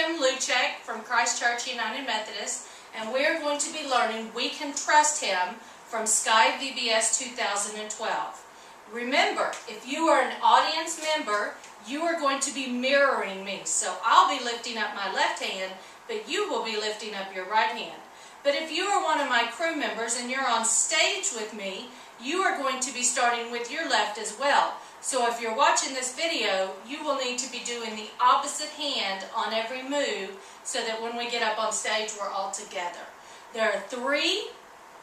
Kim Luchek from Christ Church United Methodist, and we're going to be learning We Can Trust Him from Sky VBS 2012. Remember, if you are an audience member, you are going to be mirroring me. So I'll be lifting up my left hand, but you will be lifting up your right hand. But if you are one of my crew members and you're on stage with me, you are going to be starting with your left as well. So if you're watching this video, you will need to be doing the opposite hand on every move so that when we get up on stage, we're all together. There are 3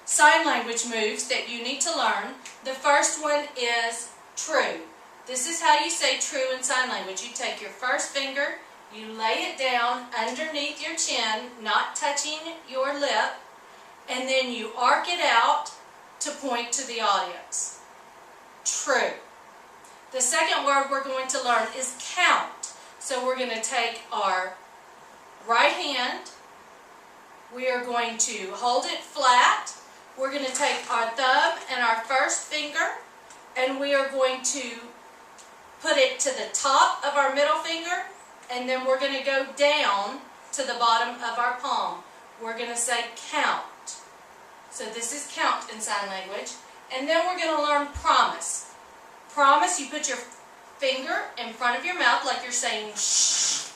sign language moves that you need to learn. The first one is true. This is how you say true in sign language. You take your first finger, you lay it down underneath your chin, not touching your lip, and then you arc it out to point to the audience. True. The second word we're going to learn is count. So we're going to take our right hand, we are going to hold it flat, we're going to take our thumb and our first finger, and we are going to put it to the top of our middle finger, and then we're going to go down to the bottom of our palm. We're going to say count. So this is count in sign language. And then we're going to learn promise. Promise, you put your finger in front of your mouth like you're saying shh.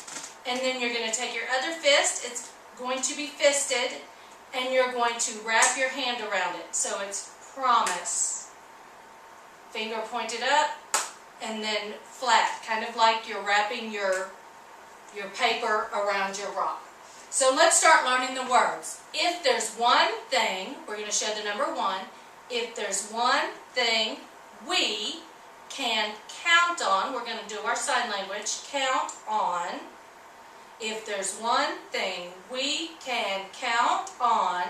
And then you're going to take your other fist, it's going to be fisted, and you're going to wrap your hand around it. So it's promise. Finger pointed up, and then flat, kind of like you're wrapping your paper around your rock. So let's start learning the words. If there's one thing, we're going to show the number 1. If there's one thing we can count on, we're going to do our sign language, count on. If there's one thing we can count on,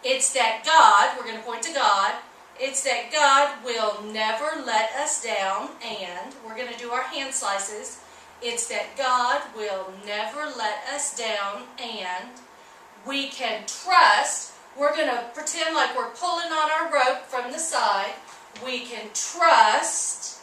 it's that God, we're going to point to God, it's that God will never let us down, and we're going to do our hand slices. It's that God will never let us down, and we can trust. We're going to pretend like we're pulling on our rope from the side. We can trust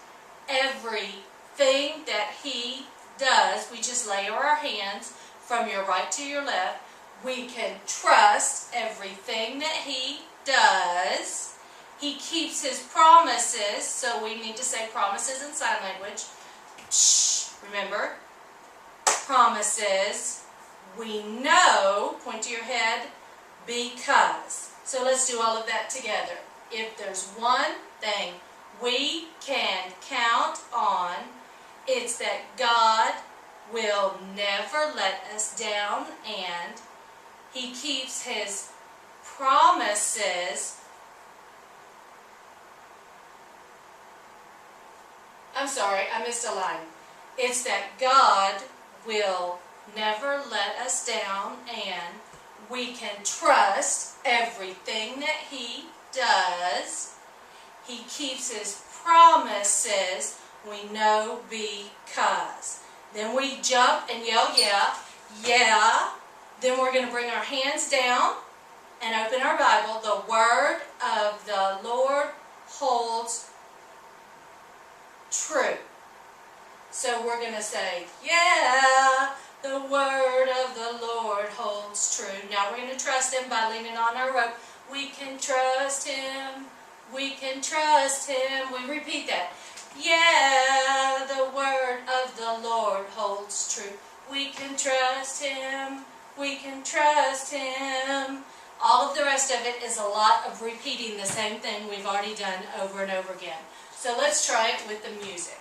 everything that He does. We just layer our hands from your right to your left. We can trust everything that He does. He keeps His promises, so we need to say promises in sign language. Shh. Remember, promises, we know, point to your head, because. So let's do all of that together. If there's one thing we can count on, it's that God will never let us down, and He keeps His promises. I'm sorry, I missed a line. It's that God will never let us down, and we can trust everything that He does. He keeps His promises, we know, because. Then we jump and yell, yeah, yeah. Then we're going to bring our hands down and open our Bible. The word of the Lord holds true. So we're going to say, yeah, the word of the Lord holds true. Now we're going to trust Him by leaning on our rope. We can trust Him. We can trust Him. We repeat that. Yeah, the word of the Lord holds true. We can trust Him. We can trust Him. All of the rest of it is a lot of repeating the same thing we've already done over and over again. So let's try it with the music.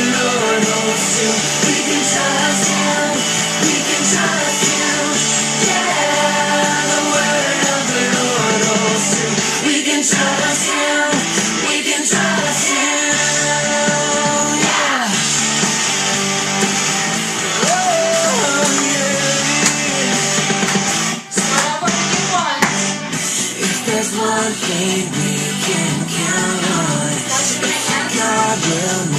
Lord kill me.